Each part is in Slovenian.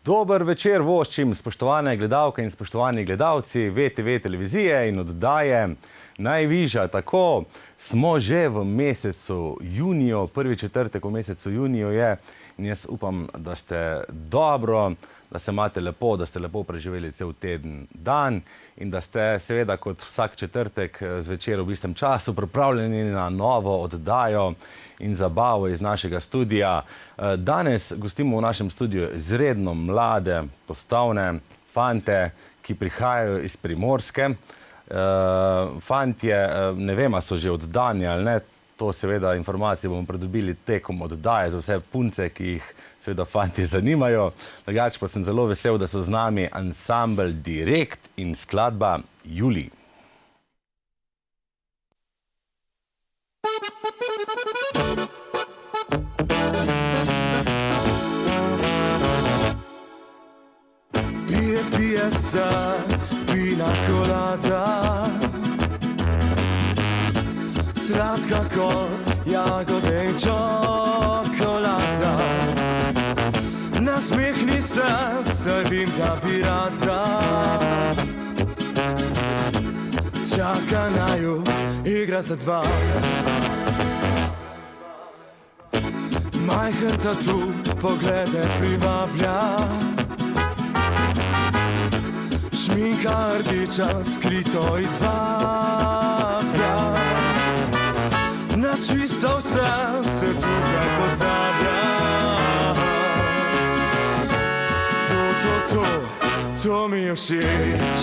Dober večer voščim, spoštovane gledalke in spoštovani gledalci VTV televizije in oddaje Najvižja. Tako smo že v mesecu juniju, prvi četrtek v mesecu juniju je in jaz upam, da ste dobro, da se imate lepo, da ste lepo preživeli cel teden dan in da ste seveda kot vsak četrtek zvečer v istem času pripravljeni na novo oddajo in zabavo iz našega studija. Danes gostimo v našem studiu izredno mlade, postavne fante, ki prihajajo iz Primorske. Fantje, ne vem, a so že oddani ali ne, to seveda informacije bomo pridobili tekom oddaje za vse punce, ki jih seveda fantje zanimajo. Drugače pa sem zelo vesel, da so z nami ansambel Direkt in skladba Julij. Pije se pina colada, slatka kot jagode in čokolada. Nasmehni se, saj vem, da bi rada. Čaka naju, igra za dva. Majhen tatu, poglede privablja. Šminka rdeča, skrito izvablja. Na čisto vse se tukaj pozablja. To mi je všeč.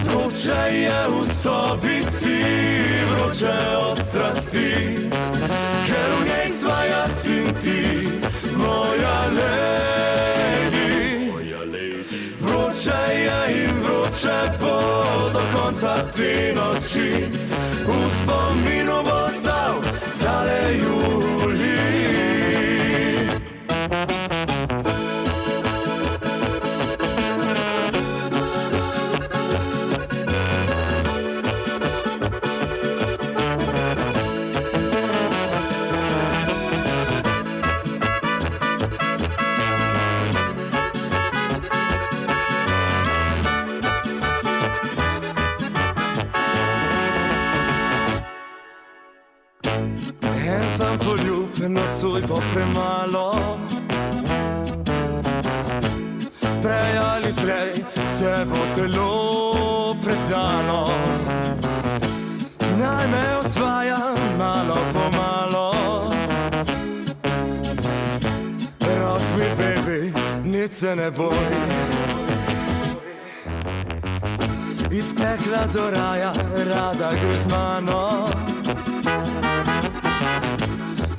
Vroče je v sobici, vroče od strasti, ker v njej sva jaz in ti, moja lady. Vroče je in vroče bo do konca te noči, v spominu bo stal tale Julij. Sam poljubljen, nocoj bo premalo. Prej ali slej se bo telo predalo. Naj me osvaja malo po malo. Rock me baby, nič se ne boj. Iz pekla do raja, rada gre z mano.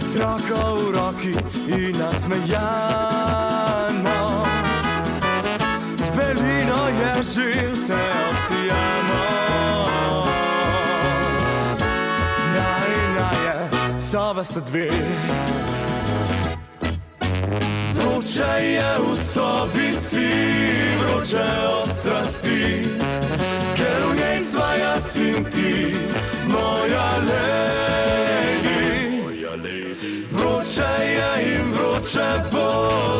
Z roko v roki in nasmejano. Z belino je že vse obsijano. Naje, soba sta dve. Vroče je v sobici, vroče od strasti, ker v njej sva jaz in ti, moja lady. Vroče je in vroče bo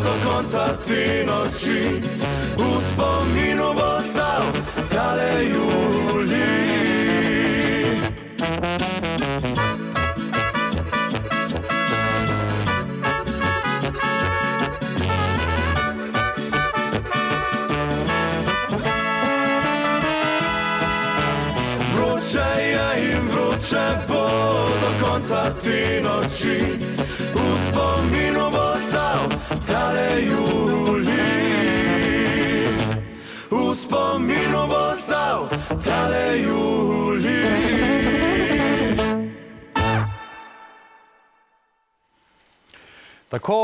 do konca te noči, v spominu bo stal tale Julij. Vroče je in vroče bo do konca te noči, v spominu bo stal tale Julij. V spominu bo stal tale Julij. Tako,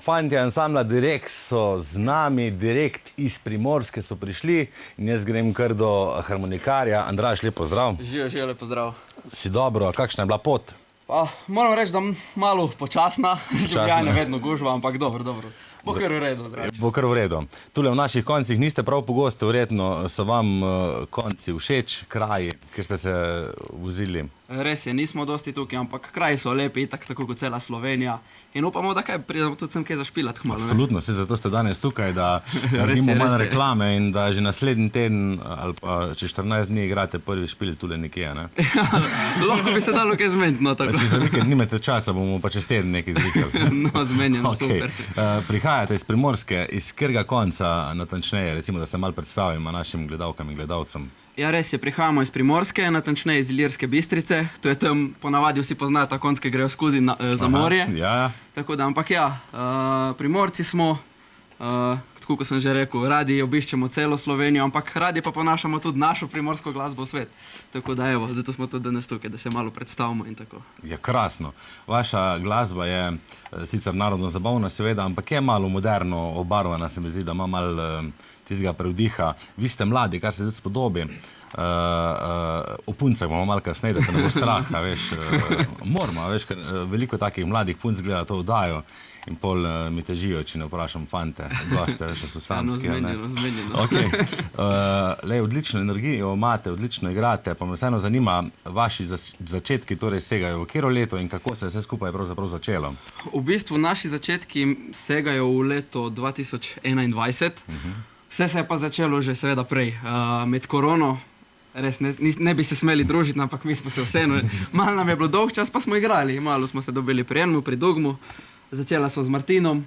fantje ansambla Direkt so z nami, direkt iz Primorske so prišli in jaz grem kar do harmonikarja. Andraž, lep pozdrav. Živijo, lep pozdrav. Si dobro, kakšna je bila pot? Moram reči, da malo počasna, življenje vedno gužva, ampak dobro. Bo kar v redu, dragi. Bo kar v redu. Tule v naših koncih niste prav pogosti, verjetno so vam konci všeč, kraji, kjer ste se vozili. Res je, nismo dosti tukaj, ampak kraji so lepi, tako kot cela Slovenija. In upamo, da pridemo tudi sem kaj zašpilat kmalu. Absolutno, zato ste danes tukaj, da naredimo manj reklame in da že naslednji teden ali pa čez 14 dni igrate prvi špil tule nekje, ne? Lahko bi se dalo kaj zmeniti, no tako. Če za vikend nimate časa, bomo pa čez teden nekaj zrikali. No, zmenjeno, super. Prihajate iz Primorske, iz katerega konca natančneje, recimo, da se malo predstavimo našim gledalkam in gledalcem. Ja, res je, prihajamo iz Primorske, natančneje iz Ilirske Bistrice. To je tam, ponavadi vsi poznajo ta konc, ki grejo skozi za morje. Ja. Tako da, ampak ja, Primorci smo, tako kot sem že rekel, radi obiščemo celo Slovenijo, ampak radi pa ponašamo tudi našo primorsko glasbo v svet. Tako da, evo, zato smo tudi danes tukaj, da se malo predstavimo in tako. Ja, krasno. Vaša glasba je sicer narodno zabavna, seveda, ampak je malo moderno obarvana, se mi zdi, da ima malo tistega prevdiha. Vi ste mladi, kar se tudi spodobi. O puncah bomo malo kasneje, da se ne bo straha, veš. Moramo, veš, ker veliko takih mladih punc gleda to oddajo in pol mi težijo, če ne vprašam fante. Dosti, še so samski. Zmenjeno. Lej, odlično energijo imate, odlično igrate, pa me vseeno zanima, vaši začetki torej segajo v katero leto in kako se je vse skupaj pravzaprav začelo? V bistvu naši začetki segajo v leto 2021. Vse se je pa začelo že seveda prej, med korono. Res ne bi se smeli družiti, ampak mi smo se vseeno, malo nam je bilo dolg čas, pa smo igrali. Malo smo se dobili pri Enmu, pri Dogmu. Začela smo z Martinom,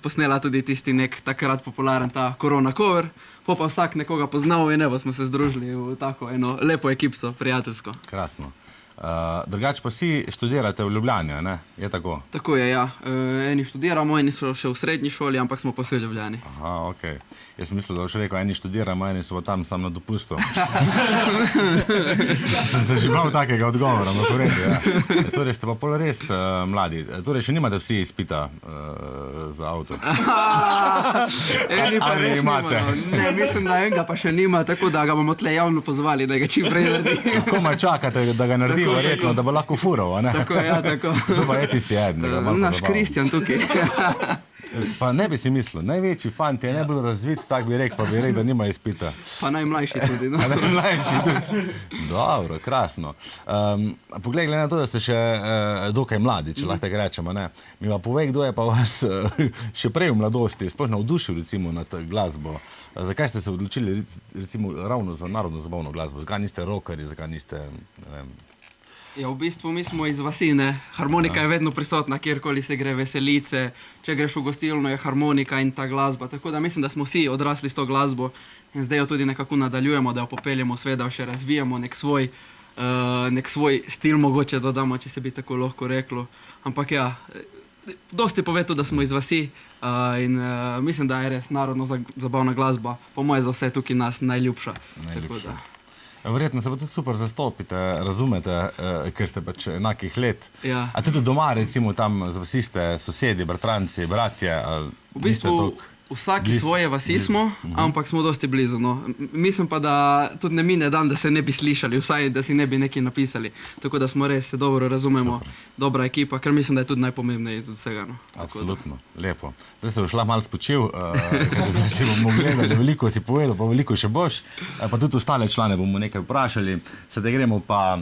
posnela tudi tisti nek takrat popularen ta korona cover. Pa vsak nekoga poznal in evo smo se združili v tako eno lepo ekipco, prijateljsko. Krasno. Drugače pa vsi študirate v Ljubljani, ne? Je tako? Tako je, ja. Eni študiramo, eni so še v srednji šoli, ampak smo pa vsi v Ljubljani. Aha, okej. Jaz sem mislil, da boš rekel, eni študiramo, eni so pa tam sam na dopustu. Sem se že bral takega odgovora, no v redu, ja. Torej ste pa pol res mladi. Torej še nimate vsi izpita za avto. Eni pa res nimajo. Ne, mislim, da enega pa še nima, tako da ga bomo tle javno pozvali, da ga čim prej naredi. Komaj čakate, da ga naredi, verjetno, da bo lahko fural, ne? Tako, ja, tako. To pa je tisti eden, da ga malo naš Kristjan tukaj. Pa ne bi si mislil, največji fant je najbolj razvit, tak bi rekel, pa bi rekel, da nima izpita. Pa najmlajši tudi, no. Najmlajši tudi. Dobro, krasno. Poglej, glede na to, da ste še dokaj mladi, če lahko tako rečemo, ne? Mi pa povej, kdo je pa vas še prej v mladosti sploh navdušil, recimo, na glasbo. Zakaj ste se odločili, recimo, ravno za narodno zabavno glasbo? Zakaj niste rockerji, zakaj niste, ne vem... Ja, v bistvu mi smo iz vasi, ne. Harmonika je vedno prisotna, kjerkoli se gre veselice, če greš v gostilno je harmonika in ta glasba, tako da mislim, da smo vsi odrasli s to glasbo in zdaj jo tudi nekako nadaljujemo, da jo popeljemo v svet, da jo še razvijamo, nek svoj stil mogoče dodamo, če se bi tako lahko reklo, ampak ja, dosti pove tudi, da smo iz vasi in mislim, da je res narodno zabavna glasba, po moje za vse tukaj nas najljubša. Verjetno se pa tudi super zastopite, razumete, ker ste pač enakih let. Ja. A tudi doma, recimo, tam z vasi ste sosedi, bratranci, bratje? V bistvu vsaki svoje vasi smo, ampak smo dosti blizu, no. Mislim pa, da tudi ne mine dan, da se ne bi slišali, vsaj da si ne bi nekaj napisali. Tako da smo res se dobro razumemo, dobra ekipa, ker mislim, da je tudi najpomembneje iz vsega, no. Absolutno, lepo. Zdaj se boš lahko malo spočil, ker zdaj si bomo gledali, veliko si povedal, pa veliko še boš, pa tudi ostale člane bomo nekaj vprašali. Sedaj gremo pa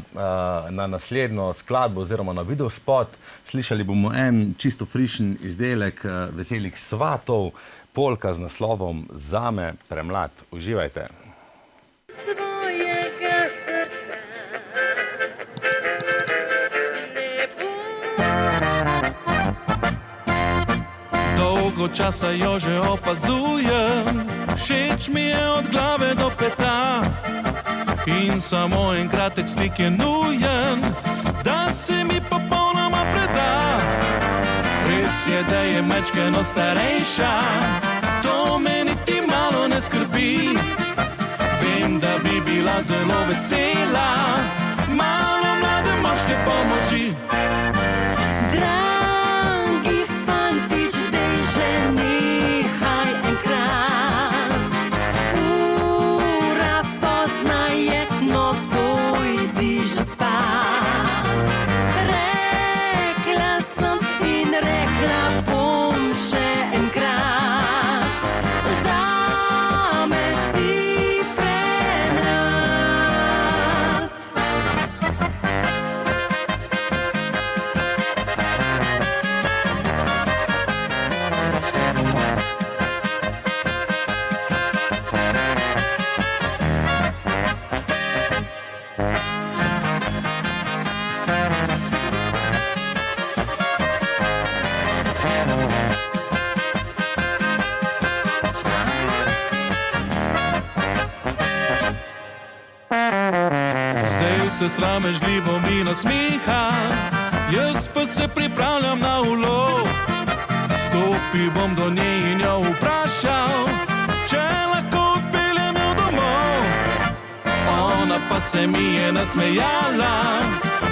na naslednjo skladbo oziroma na videospot. Slišali bomo en čisto frišen izdelek Veselih svatov, polka z naslovom Zame premlad. Uživajte. Dolgo časa jo že opazujem, všeč mi je od glave do peta in samo en kratek stik je nujen, da se mi popolnoma preda. Res je, da je majčkeno starejša, to me niti malo ne skrbi. Vem, da bi bila zelo vesela malo mlade moške pomoči. Draga Prej se sramežljivo mi nasmiha, jaz pa se pripravljam na ulov. Stopil bom do nje in jo vprašal, če lahko odpeljem jo domov. Ona pa se mi je nasmejala,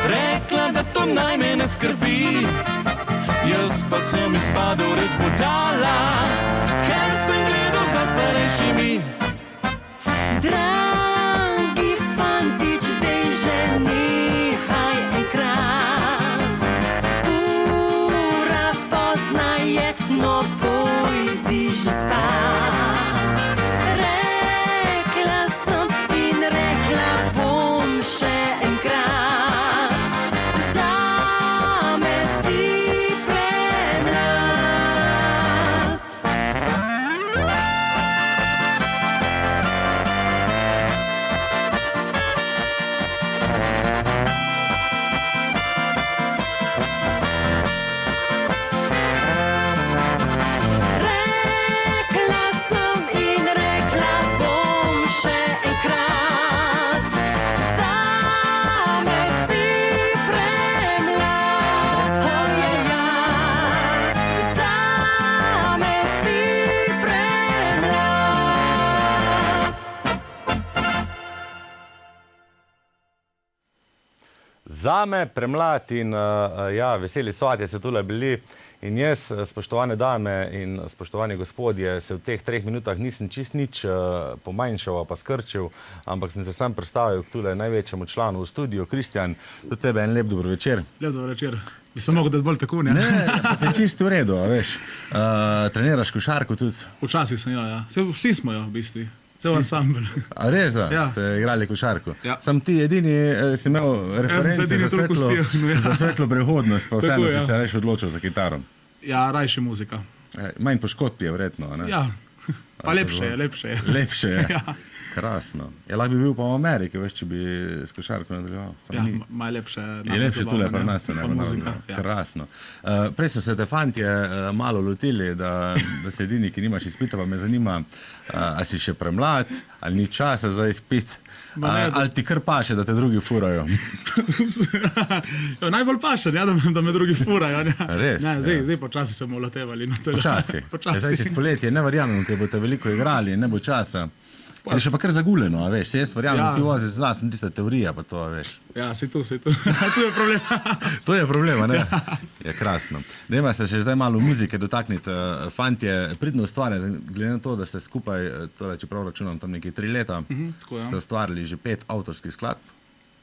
rekla, da to naj me ne skrbi. Jaz pa sem izpadel res budala, ker sem gledal za starejšimi. Dragi fantič, dej že nehaj enkrat. Ura pozna je, no pojdi že spat. Rekla sem in rekla bom še enkrat. Zame si premlad. Rekla sem in rekla bom še enkrat. Zame si premlad. Zame si premlad. Zame premlad in ja, veseli svatje se tule bili in jaz, spoštovane dame in spoštovani gospodje, se v teh 3 minutah nisem čist nič pomanjšal pa skrčil, ampak sem se sam predstavil tule največjemu članu v studiu. Kristjan, do tebe en lep dobro večer. Lep dober večer. Bi se mogel dati bolj tako, ne? Ne, pa se čisto v redu, a veš. Treniraš košarko tudi. Včasih sem jo, ja. Vsi smo jo, v bistvu. Cel ansambl. A res, da? Ja. Ste igrali košarko? Ja. Sam ti edini si imel reference edini za toliko svetlo, pustil, ja. za svetlo prihodnost, pa vseeno Tako, si ja. se reš odločil za kitaro. Ja, rajše muzika. Manj poškodb je verjetno, ne? Ja, pa lepše je, lepše je. Lepše je. Ja. Krasno. Ja, lahko bi bil pa v Ameriki, veš, če bi s košarko nadaljeval. Sam Ja, ni. maj lepše. Je lepše tule pri nas, ne? Pa muzika, ja. Krasno. Prej so se te fantje malo lotili, da si edini, ki nimaš izpita, pa me zanima, a si še premlad, ali ni časa za izpit, Ma ne, ali ti kar paše, da te drugi furajo. Ja, najbolj pašen, ja, da me drugi furajo. Ne, Res, ne, ja. zdaj počasi se bomo lotevali. No, tega. Počasi. Ja, zdaj Počasi. čez poletje, ne verjamem, ker boste veliko igrali, ne bo časa. Je še pa kar zaguleno, a veš, jaz verjamem, Ja. ti vozi zna, sem tista teorija, pa to, a veš. Ja, si tu. Tu je problem. To je problema, ne? Je krasno. Dajmo se še zdaj malo muzike dotakniti. Fantje, pridno ustvarjate, glede na to, da ste skupaj, torej, čeprav računam tam nekaj 3 leta, tako, ja. ste ustvarili že 5 avtorskih skladb.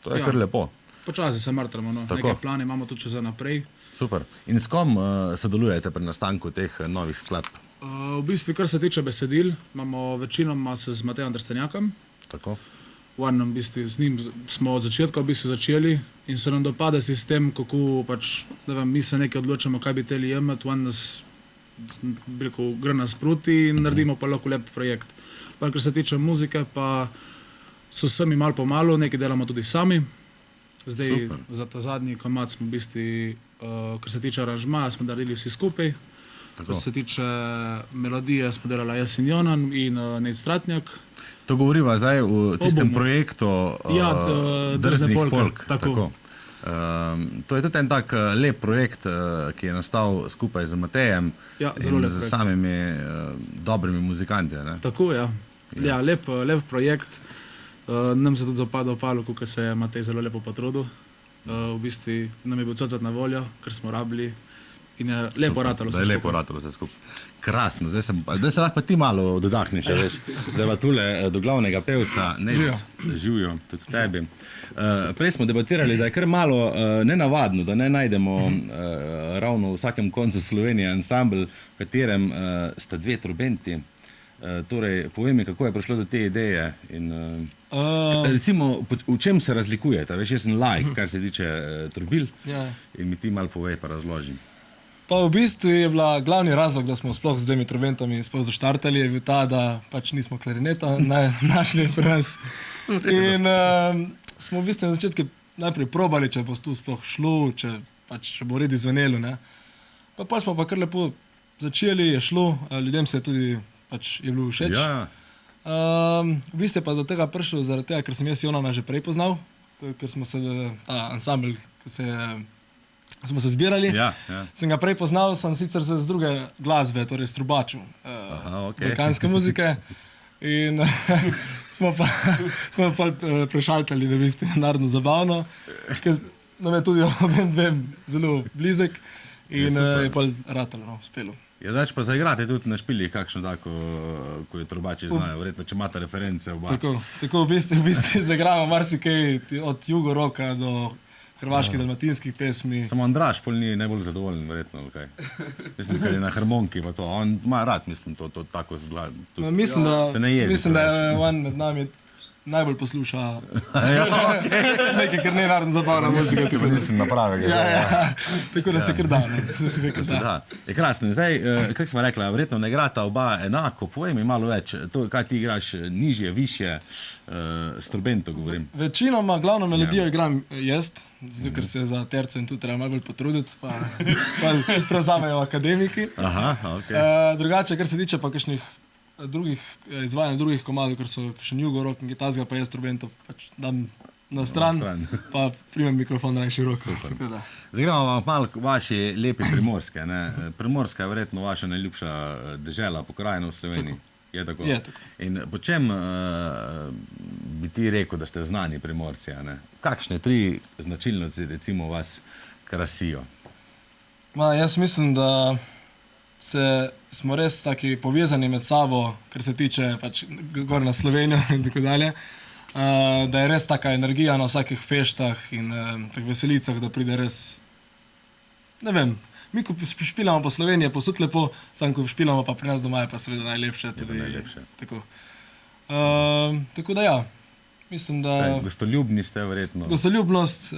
To je Ja. kar lepo. Počasi se mrtramo, no. Tako. Neke plane imamo tudi še za naprej. Super. In s kom sodelujete pri nastanku teh novih skladb? V bistvu, kar se tiče besedil, imamo večinoma se z Matejem Drstenjakom. Tako? V enem, v bistvu, z njim smo od začetka v bistvu začeli in se nam dopade sistem, kako pač, ne vem, mi se nekaj odločamo, kaj bi teli jemati, v en nas, bi rekel, gre nas proti in naredimo pa lahko lep projekt. Pa, kar se tiče muzike, pa so sami malo po malo, nekaj delamo tudi sami. Zdaj, Super. za ta zadnji komad smo v bistvu, kar se tiče aranžmaja, smo naredili vsi skupaj. Kar se tiče melodije, smo delali jaz in Jonan in Ned Stratnjak. To govoriva zdaj v tistem Obomo. projektu Ja, Drzne Drznih polke, polk. tako. To je tudi en tak lep projekt, ki je nastal skupaj z Matejem Ja, zelo in lep z projekt. samimi dobrimi muzikanti. Ne? Tako, ja. Ja, lep projekt. Nam se tudi zapada v palo, ko se je Matej zelo lepo potrudil. V bistvu nam je bil cocet na voljo, ker smo rabili in je lepo ratalo Da vse je lepo skupaj. ratalo vse skupaj. Krasno, zdaj se lahko pa ti malo dodahneš, veš. Da je tule do glavnega pevca, ne živijo, tudi tebi. Prej smo debatirali, da je kar malo nenavadno, da ne najdemo ravno v vsakem koncu Slovenije ansambl, v katerem sta 2 trobenti. Torej, povej mi, kako je prišlo do te ideje in recimo, v čem se razlikujete? Veš, jaz sem laik, kar se tiče trobil Ja. in mi ti malo povej pa razloži. Pa v bistvu je bila glavni razlog, da smo sploh z 2 trobentami sploh zaštartali, je bil ta, da pač nismo klarineta našli pri nas. In smo v bistvu na začetku najprej probali, če bo tu sploh šlo, če bo redi zvenelo. Ne. Pa smo pa kar lepo začeli, je šlo, ljudem se je tudi pač je bilo všeč. Ja, V bistvu je pa do tega prišel zaradi tega, ker sem jaz Jonana že prej poznal. ker smo se, ta ansambl, smo se zbirali. Ja. Sem ga prej poznal, sem sicer z druge glasbe, torej s trubačem, okej. balkanske muzike. In smo pa prešaltali, da bi ste narodno zabavno, ker nam je tudi obem dvem zelo blizek in je pa ratalo, uspelo. Ja, dač pa zaigrate tudi na špilih, kakšno tako, ko je trubači znajo, verjetno, če imate reference oba. Tako v bistvu zaigramo marsikaj od jugoroka do hrvaških, dalmatinskih pesmi. Samo Andraž pol ni najbolj zadovoljen, verjetno, ali kaj. Mislim, ker je na harmoniki pa to. On ima rad, mislim, to tako zgled. No, mislim, da je on med nami najbolj posluša nekaj, kar ne narodno zabavna muzika. Tako nisem na pravega. Tako da se kar da. Je krasno. Zdaj, kako smo rekla, verjetno ne igrata oba enako. Povej mi malo več, to, kaj ti igraš nižje, višje, s trobento govorim. Večinoma glavno melodijo igram jaz, zato ker se za terco in tu treba malo bolj potruditi, pa prevzamejo akademiki. Aha, okej. Drugače, kar se tiče pa kakšnih izvajanj drugih komadov, ker so še jugorok in gitarska, pa jaz trobento pač dam na stran, pa primem mikrofon na široko. Zdaj gremo malo vaši lepi Primorske. Primorska je verjetno vaša najljubša dežela, pokrajina v Sloveniji. Je tako? Je tako. In po čem bi ti rekel, da ste znani Primorci? Kakšne 3 značilnosti recimo vas krasijo? Jaz mislim, da smo res taki povezani med sabo, kar se tiče pač gor na Slovenijo in tako dalje, da je res taka energija na vsakih feštah in tak veselicah, da pride res, ne vem, mi ko špilamo po Sloveniji je posod lepo, sam ko špilamo pa pri nas doma je pa seveda najlepše. Tako da ja, mislim, da... Gostoljubni ste verjetno. Gostoljubnost.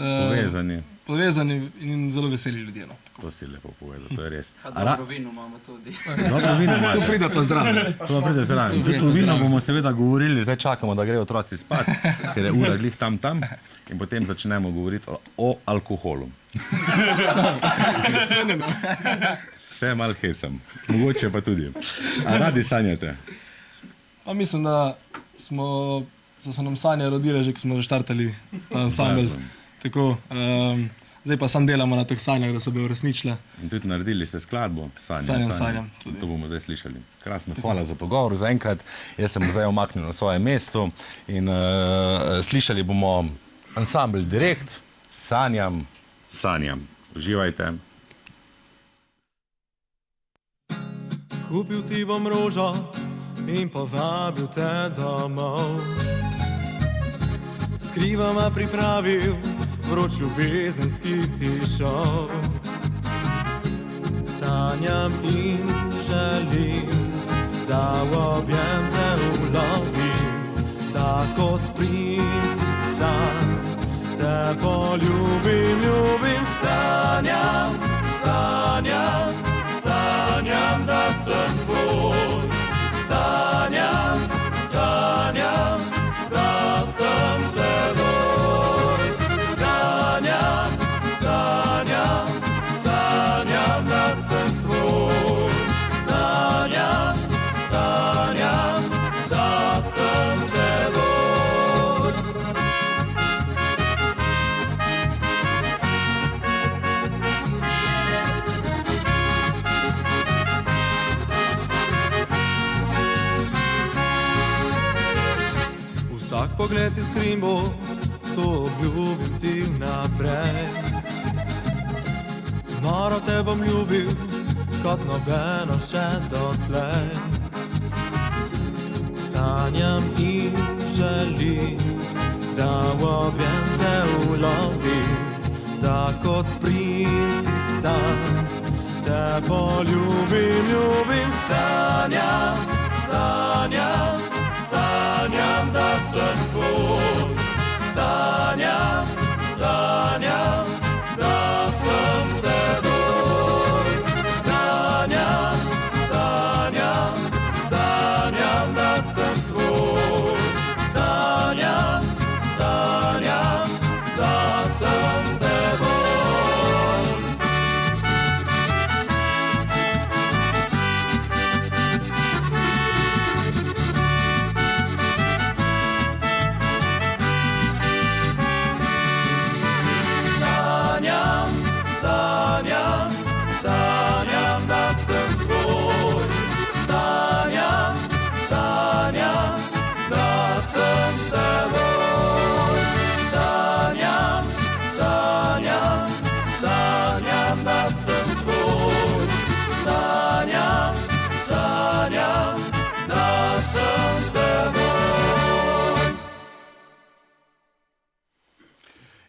Povezani in zelo veseli ljudje. To si lepo povedal, to je res. Dobro vino imamo tudi. Dobro vino imamo. To pride pa zraven. To pride zraven. Tudi o vino bomo seveda govorili, zdaj čakamo, da grejo otroci spat, ker je ura glih tam in potem začnemo govoriti o alkoholu. Vse malo hecam, mogoče pa tudi. A radi sanjate? Mislim, da so se nam sanje rodile, že ko smo štartali ta ansambl. Tako, zdaj pa sam delamo na teh sanjah, da se bi uresničile. In tudi naredili ste skladbo Sanjam. To bomo zdaj slišali. Krasno, hvala za pogovor zaenkrat. Jaz sem zdaj omaknil na svoje mesto in slišali bomo ansambl Direkt, Sanjam. Uživajte. Kupil ti bom rožo in povabil te domov. Skrivama pripravil vroč ljubezenski ti šov. Sanjam in želim, da v objem te ulovim, da kot princesa te poljubim. Sanjam, da sem tvoj. Sanjam, da sem s teboj. Sanjam, da sem tvoj. Sanjam, da sem s teboj. Vsak pogled iskrim bo, to obljubim ti vnaprej. Noro te bom ljubil, kot nobeno še doslej. Sanjam in želim, da v objem te ulovim, da kot princesa te poljubim. Sanjam, da sem tvoj. Sanjam, da sem s teboj. Sanjam, da sem tvoj. Sanjam, da sem s teboj.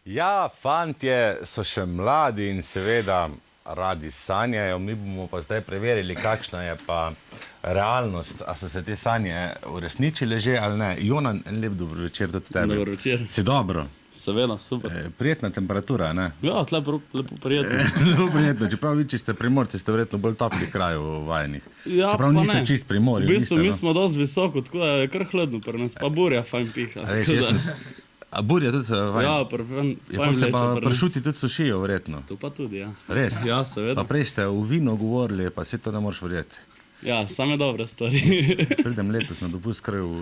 Ja, fantje so še mladi in seveda radi sanjajo. Mi bomo pa zdaj preverili, kakšna je pa realnost. A so se te sanje uresničile že ali ne? Jonan, en lep dobro večer tudi tebi. Dober večer. Si dobro? Seveda, super. Prijetna temperatura, ne? Ja, lepo prijetno. Lepo prijetno. Čeprav vi, če ste primorci, ste verjetno bolj toplih krajev vajenih. Ja, Čeprav pa niste ne. čist primorju. V bistvu mi smo dosti visoko, tako da je kar hladno pri nas, pa burja fajn piha. Veš, tako jaz da- sem... A burja tudi vajen? Ja, fajn Ja, pa se vleče pa pri nas. pršuti tudi sušijo, verjetno. To pa tudi, ja. Res? Ja, Pa seveda. prej ste v vino govorili, pa se to ne moreš verjeti. Ja, same dobre stvari. Pridem letos na dopust kar v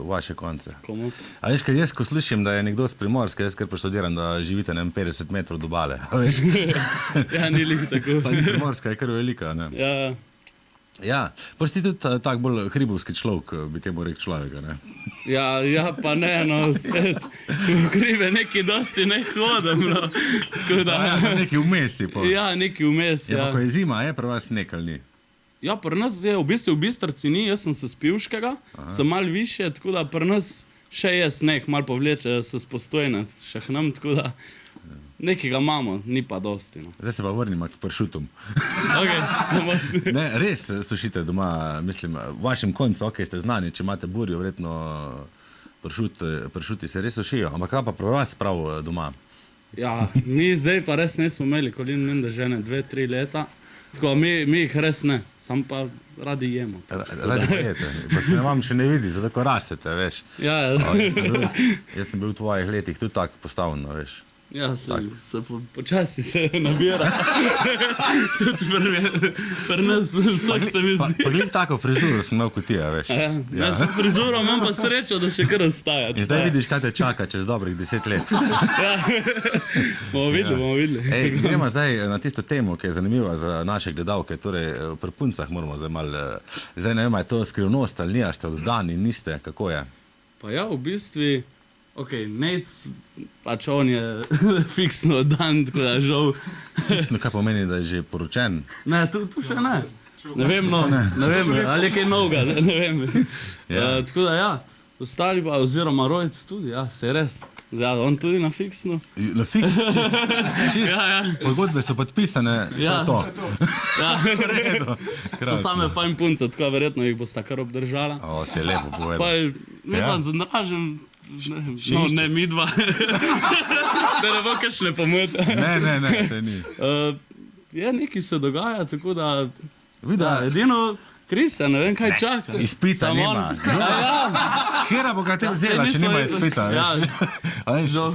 vaše konce. Komu? A veš, kaj jaz, ko slišim, da je nekdo z Primorske, jaz kar poštudiram, da živite ne vem, 50 metrov do obale. A veš? Ja, ni lih tako. Pa ni Primorska je kar velika, ne? Ja, Ja, pa si ti tudi tak bolj hribovski človek, bi temu rekel človeka, ne? ja, pa ne, no, spet. V hribe neki dosti ne hodim, no. Tako da, Neki vmes si pa. ja, neki vmes, Ja, pa ja. ko je zima, je pri vas nek ali ni? Ja, pri nas je v bistvu v Bistrci ni, jaz sem se Spivškega, sem mal više, tako da pri nas še je sneg, mal povleče se spostojne, še hnem, tako da nekega imamo, ni pa dosti. No. Zdaj se pa vrnimo k pršutom. Okay. Ne, res sušite doma, mislim, v vašem koncu, ok, ste znani, če imate burjo, verjetno pršuti se res sušijo, ampak kaj pa pri vas prav doma? Ja, mi zdaj pa res nismo imeli kolin menda žene 2-3 leta, tako mi jih res ne, sam pa radi jemo. Radi prijete, pa se vam še ne vidi, zato ko rastete, veš. Ja, Jaz sem bil v tvojih letih tudi tako postavljen, veš. ja se počasi se nabira. Tudi pri nas vsak se mi zdi. Pa glih tako frizuro sem imel kot ti, veš. Ja, ja. Sem frizuro, imam pa srečo, da še kar ostaja. In zdaj vidiš, kaj te čaka čez dobrih 10 let. Bomo videli. Ej, gremo zdaj na tisto temo, ki je zanimiva za naše gledalke, torej pri puncah moramo zdaj malo, zdaj ne vem, je to skrivnost ali ni, a ste oddani, niste, kako je? Pa ja, v bistvu, ok, Nec, pač on je fiksno dan, tako da žal. Fiksno, kaj pomeni, da je že poročen? Ne, tu še ne. Ne vem, no, ne vem, ali je kaj novega, ne vem. Ja. Tako da ja, ostali pa, oziroma Rojc tudi, ja, se je res. Ja, on tudi na fiksno. Na fiks, čist, Ja. pogodbe so podpisane, Ja. to. Ja, Redo. so same fajn punce, tako da verjetno jih bosta kar obdržala. O, si je lepo Pa povedal. je, mi Ja. pa zandražem, no, iščeš? ne midva, da ne bo kakšne pomote. Ne, se ni. Je, nekaj se dogaja, tako da, Vidi, da edino Kristjan, ne vem, kaj čaka. izpita Samo nima. on. Ja, Kjera bo ga te Ja, vzela, saj če nismo nima nismo- izpita, Ja. veš? A veš, Žal.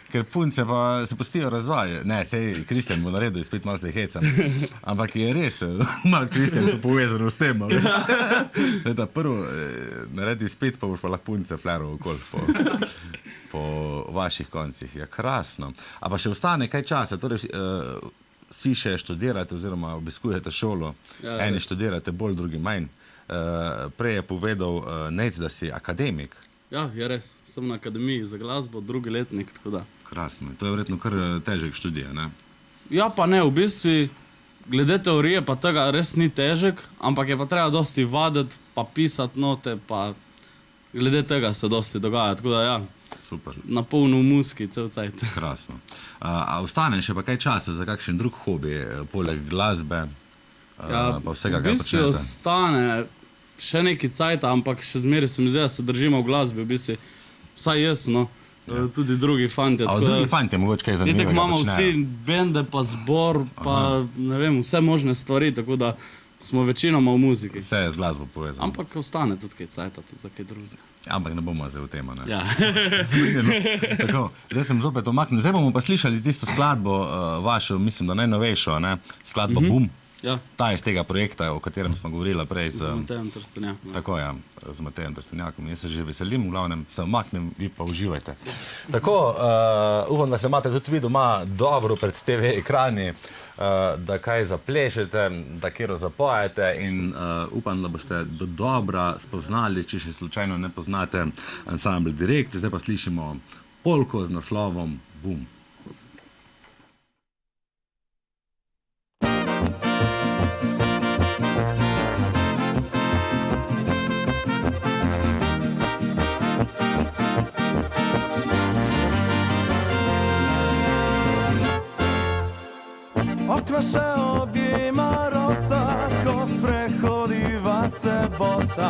ker punce pa se pustijo razvaj. Ne, sej Kristjan bo naredil izpit, malo se heca. Ampak je res, malo Kristjan to povezano s tem. a veš. Zdaj, da prvo naredi izpit, pa boš pa lahko punce flerov okoli po vaših koncih. Ja, krasno. A pa še ostane kaj časa, torej vsi še študirate oziroma obiskujete šolo. Ja, Eni študirate bolj, drugi manj. Prej je povedal Nec, da si akademik. Ja, je res. Sem na akademiji za glasbo, drugi letnik, tako da. Krasno. To je verjetno kar težek študij, ne? Ja, pa ne, v bistvu, glede teorije pa tega res ni težek, ampak je pa treba dosti vaditi, pa pisati note, pa glede tega se dosti dogaja, tako da ja, Super. na polno v muski, cel cajt. Krasno. A ostane še pa kaj časa za kakšen drug hobi, poleg glasbe, pa vsega, v kar bistvu počnete? ostane še neki cajt, ampak še zmeraj se mi zdi, da se držimo v glasbi, v bistvu, vsaj jaz, no, tudi drugi fantje. A tako od da- drugih fantje mogoče kaj Itak zanimivega imamo počnejo? vsi bende, pa zbor, pa ne vem, vse možne stvari, tako da smo večinoma v muziki. Vse je z glasbo povezano. Ampak ostane tudi kaj cajta, tudi za kaj drugega. Ampak ne bomo zdaj v tem. Ne? Ja. Zmenjeno. Tako, zdaj sem zopet omaknil. Zdaj bomo pa slišali tisto skladbo, vašo, mislim, da najnovejšo, ne? Skladbo Bum. Ja, Ta je iz tega projekta, o katerem smo govorili prej. z Matejem Trstenjakom. Ja. Tako je, z Matejem Trstenjakom. Jaz se že veselim, v glavnem se omaknem, vi pa uživajte. Tako, upam, da se imate tudi vi doma dobro pred TV ekrani, da kaj zaplešete, da kjero zapojete in upam, da boste do dobra spoznali, če še slučajno ne poznate ansambl Direkt. Zdaj pa slišimo polko z naslovom Bum. Okna še objema rosa, ko sprehodiva se bosa.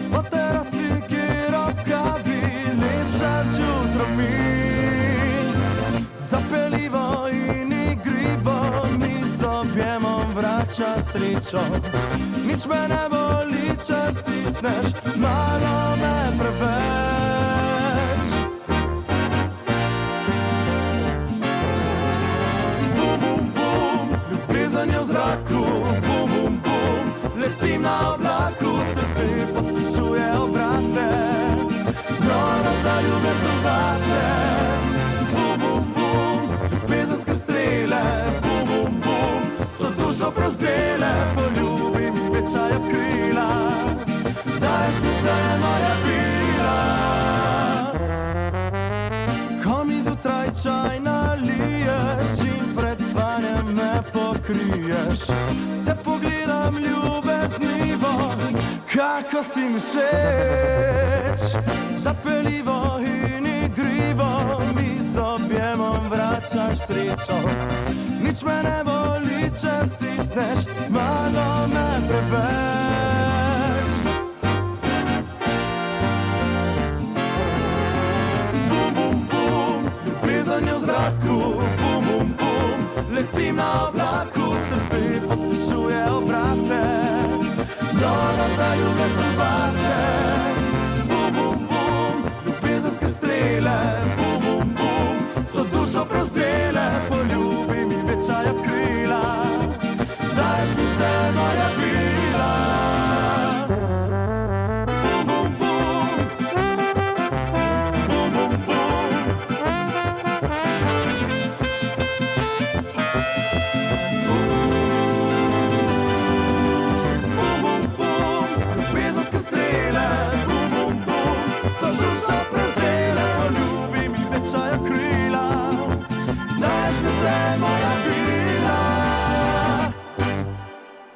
Po terasi, kjer ob kavi lepšaš jutro mi. Zapeljivo in igrivo mi z objemom vrača srečo. Nič me ne boli, če stisneš malo me preveč. Bum, bum, bum, ljubezen je v zraku. Bum, bum, bum, letim na oblaku. Srce pospešuje obrate, no na zaljube so vate. Bum, bum, bum, ljubezenske strele. Bum, bum, bum, so dušo prevzele. Poljubi mi večajo krila, daješ mi se moja vila. Ko mi zjutraj čaj naliješ in pred spanjem me pokriješ, te pogledam ljubeznivo, kako si mi všeč. Zapeljivo in igrivo mi z objemom vračaš srečo. Nič me ne boli, če stisneš malo me preveč. Bum, bum, bum, ljubezen je v zraku. Bum, bum, bum, letim na oblaku. Srce pospešuje obrate, no na zaljube so vate. Bum, bum, bum, ljubezenske strele. Bum, bum, bum, so dušo prevzele. Poljubi mi večajo krila, daješ mi se moja vila. Bum, bum, bum, bum, bum, bum. Bum, bum, bum, ljubezenske strele. Bum, bum, bum, so dušo prevzele. Poljubi mi večajo krila, daješ mi se moja vila.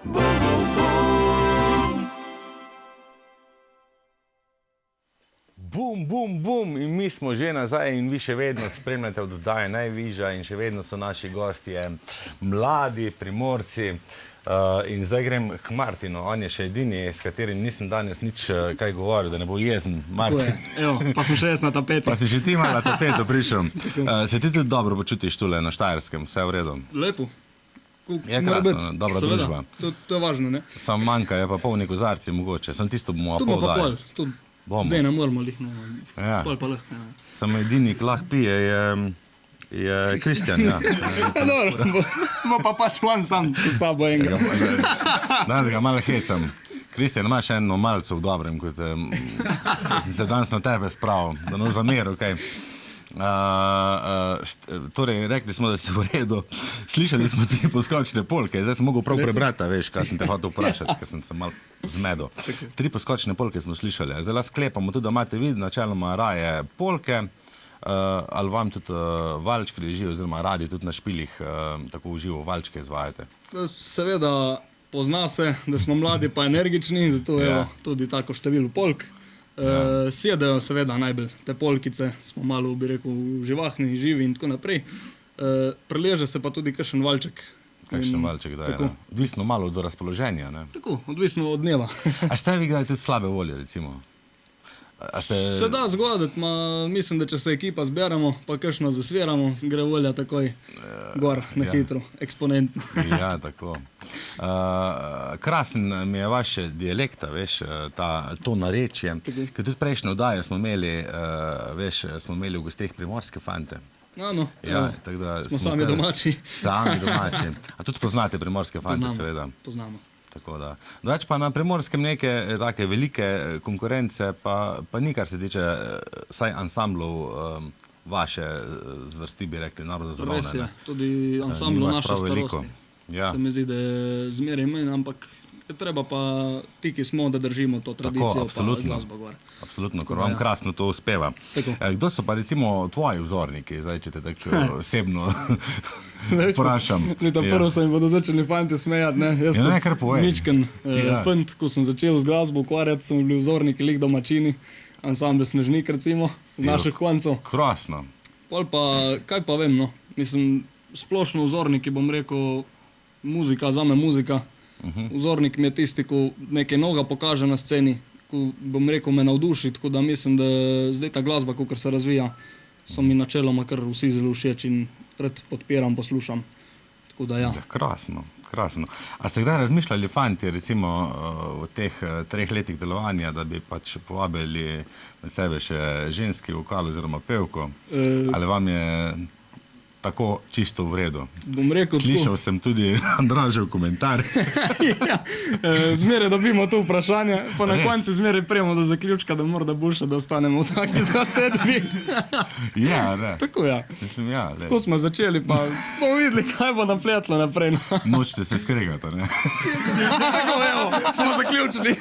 Bum, bum, bum. Bum, bum, bum in mi smo že nazaj in vi še vedno spremljate oddaje Najvižja in še vedno so naši gostje mladi Primorci. In zdaj grem k Martinu, on je še edini, s katerim nisem danes nič kaj govoril, da ne bo jezen. Martin, Evo, pa sem še jaz na tapeti. pa si še ti malo na tapeto prišel. Se ti tudi dobro počutiš tule na Štajerskem, vse v redu? Lepo. Je krasno, dobra družba. To je važno, ne? Sam manjka, je pa polni kozarci mogoče, sem tisto bomo Tu pol bomo pa dali. pol, tu Bomo. zdaj ne moramo lih, ne. Ja. Pol pa lahko, ne. Sam edini, ki lahko pije, je Kristjan, ja. Ja, dobro, bo pa pač on sam s sabo enega. Danes ga malo hecam. Kristjan, imaš eno malce v dobrem, ko sem se danes na tebe spravil, da ne zameril, kaj. Torej, rekli smo, da si v redu. Slišali smo tudi poskočne polke, zdaj sem mogel prav prebrati, veš, kaj sem te hotel vprašati, ker sem se malo zmedel. 3 poskočne polke smo slišali, zdaj lahko sklepamo tudi, da imate vi načeloma raje polke, ali vam tudi valčki ležijo, oziroma radi tudi na špilih tako v živo valčke izvajate. Seveda pozna se, da smo mladi pa energični, zato je tudi tako število polk. Sjedajo seveda najbolj te polkice, smo malo, bi rekel, živahni, živi in tako naprej. Preleže se pa tudi kakšen valček. Kakšen valček, da je. Tako. Odvisno malo do razpoloženja, ne? Tako, odvisno od dneva. A ste vi kdaj tudi slabe volje, recimo? A ste... Se da zgoditi, mislim, da če se ekipa zberemo, pa kakšno zasviramo, gre volja takoj gor na hitro, eksponentno. Ja, tako. Krasen mi je vaše dialekta, veš, to narečje. Ker tudi prejšnje oddaje smo imeli, veš, smo imeli v gosteh primorske fante. Ano, Ja, tako da smo sami domači. Sami domači. A tudi poznate primorske fante, seveda. Poznamo. Tako da. Drugače pa na Primorskem neke take velike konkurence pa ni, kar se tiče saj ansamblov vaše zvrsti, bi rekli, narodno Res zabavne. je, tudi Ni ansambl vas naše prav veliko. starosti. Ja. Se mi zdi, da je zmeraj manj, ampak je treba pa ti, ki smo, da držimo to tradicijo, absolutno. pa glasbo gor. Absolutno, ker vam krasno to uspeva. Tako. Kdo so pa recimo tvoji vzorniki, zdaj, če te tako osebno vprašam? Leta prvo se mi bodo začeli fanti smejati, ne? Jaz Ja, ne, kot kar povej. Mičken Ja. fant, ko sem začel z glasbo ukvarjati, sem bili vzorniki lik domačini, ansambl Snežnik recimo, z naših koncev. Krasno. Pol pa, kaj pa vem, no, mislim, splošno vzorniki, bom rekel, muzika, zame muzika. Vzornik mi je tisti, ko nekaj noga pokaže na sceni, ko bom rekel me navduši, tako da mislim, da zdaj ta glasba, kakor se razvija, so mi načeloma kar vsi zelo všeč in rad podpiram, poslušam. Tako da ja. Krasno, krasno. A ste kdaj razmišljali, fanti, recimo v teh 3 letih delovanja, da bi pač povabili med sebe še ženski vokal oziroma pevko? Ali vam je tako čisto v redu? Bom rekel Slišal sem tudi Andražev komentar. ja, zmeraj dobimo to vprašanje, pa na Res? koncu zmeraj prijemo do zaključka, da morda boljše, da ostanemo v taki zasedbi. Ja, ne. Tako ja. Mislim, ja, le. Tako smo začeli, pa bomo videli, kaj bo napletlo naprej. Nočete se skregati, ne? Tako, evo, smo zaključili.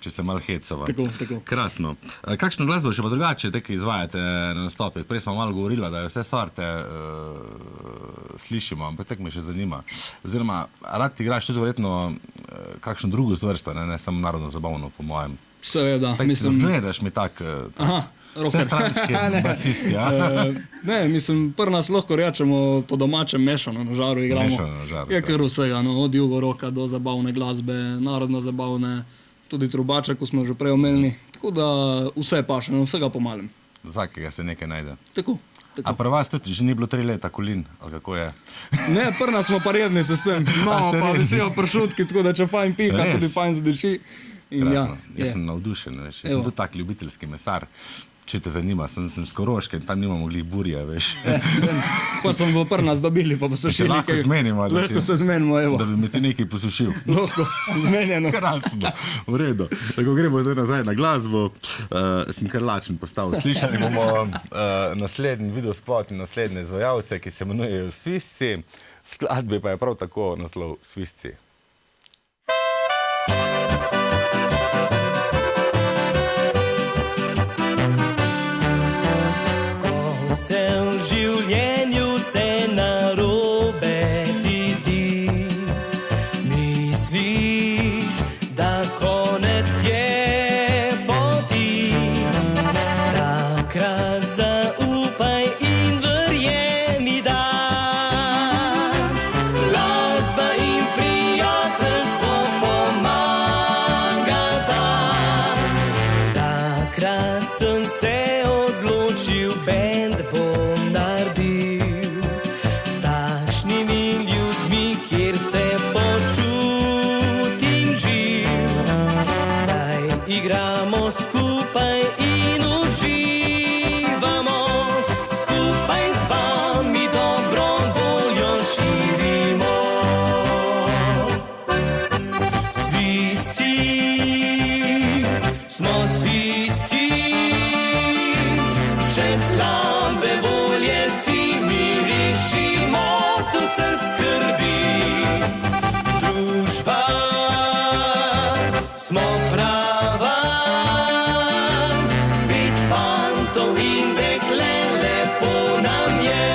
Če se malo hecava. Tako. Krasno. Kakšno glasbo še pa drugače tako izvajate na nastopih? Prej smo malo govorila, da je vse sorte slišimo, ampak tako me še zanima. Oziroma, rad igraš tudi verjetno kakšno drugo zvrsto, ne samo narodno zabavno, po mojem. Seveda, Tak, mislim... zgledaš mi tak Aha, rocker. vsestranski basist, ja? Ne, mislim, pri nas lahko rečemo po domačem mešano na žaru igramo. Mešano na žaru, Je tak. kar vsega, no, od jugoroka do zabavne glasbe, narodno zabavne, tudi trubače, ko smo že prej omenili. Tako da vse paše, no, vsega pomalem. Vsakega se nekaj najde. Tako. A pri vas tudi že ni bilo 3 leta kolin, ali kako je? Ne, pri nas smo pa redni sistem. A Imamo ste pa redni? visijo pršutki, tako da če fajn piha, Res? tudi fajn zdiši. In ja, Krasno. Jaz sem navdušen, veš. Jaz sem Evo. tudi tak ljubiteljski mesar. Če te zanima, sem s Koroške in tam nimamo glih burja, veš. pa smo pri nas dobili, pa se Se še lahko nekaj. zmenimo, da Lahko ti- se zmenimo, evo. Da bi mi ti nekaj posušil. Lahko, zmenjeno. Krasno, v redu. Tako gremo zdaj nazaj na glasbo. Sem kar lačen postal. Slišali bomo naslednji videospot in naslednje izvajalce, ki se imenujejo Svisci. Skladbi pa je prav tako naslov Svisci. Se v življenju se narobe ti zdi, misliš, da konec je poti. Takrat zaupaj in verjemi, da glasba in prijateljstvo pomagata. Takrat sem se odločil, bend bom naredil s takšnimi ljudmi, kjer se počutim živ. Zdaj igramo skupaj in uživamo, skupaj z vami dobro voljo širimo. Svisci, smo svisci, če slabe volje si mi rešimo to vse skrbi. Družba smo prava, bit fantov in dekle lepo nam je.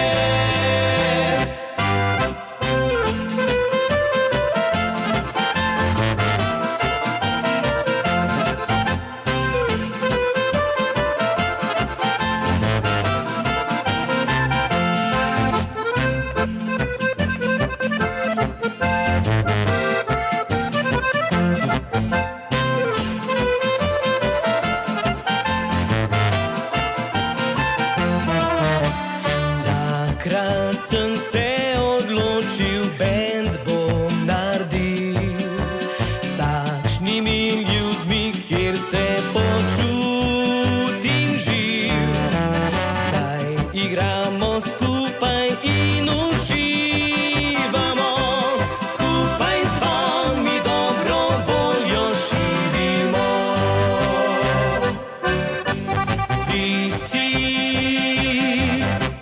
Takrat sem se odločil, bend bom naredil s takšnimi ljudmi, kjer se počutim živ. Zdaj igramo skupaj in uživamo, skupaj z vami dobro voljo širimo. Svisci,